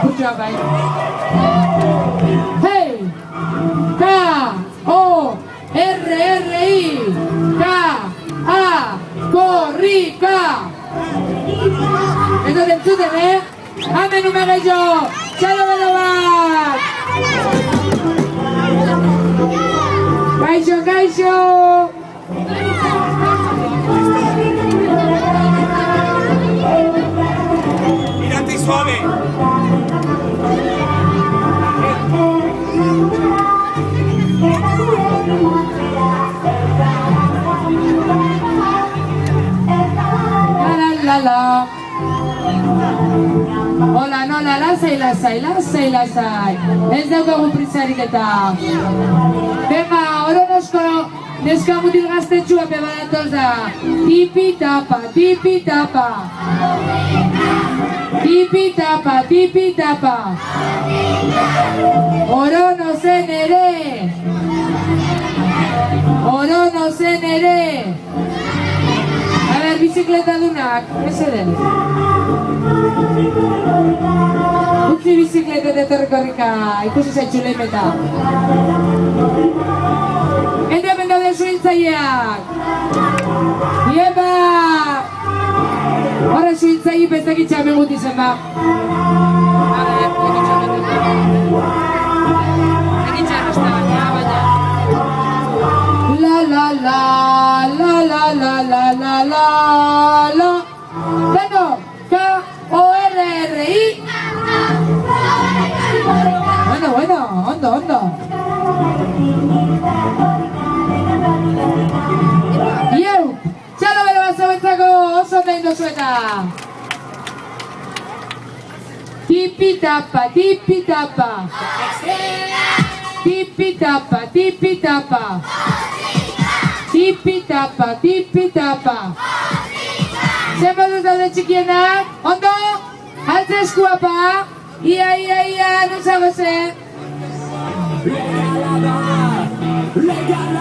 Puja bai. Hey! K-O-R-R-I K-A Korrika. Ez dut entzuten, Amen ume gehiago! Txalo bero bat! Kaixo, kaixo! Mirate suave. La la. Hola, nola, lasai. Ez daukagu prisarik eta. Venga, oronosko neska mutil gaztetxua bebadatoz da. Tipi-tapa. Tipi-tapa. Orono zen ere. A ver, bizikleta dunak, meseden. Utzi bizikletet etorrikorrika, ikusi zaitxu lehmeta. Ente hemen daude suhiltzaileak. Iepa! Horra suhiltzaile bezakitza hemen gut izen ba. La. Bueno, K-O-R-R-I. Bueno, ondo. Ieu, txalo bero bat zauentzako oso nahi dozueta. Tipi-tapa. Zer moduz daude txikienak? Ondo? Altze eskua pa? Ia, non zago zen?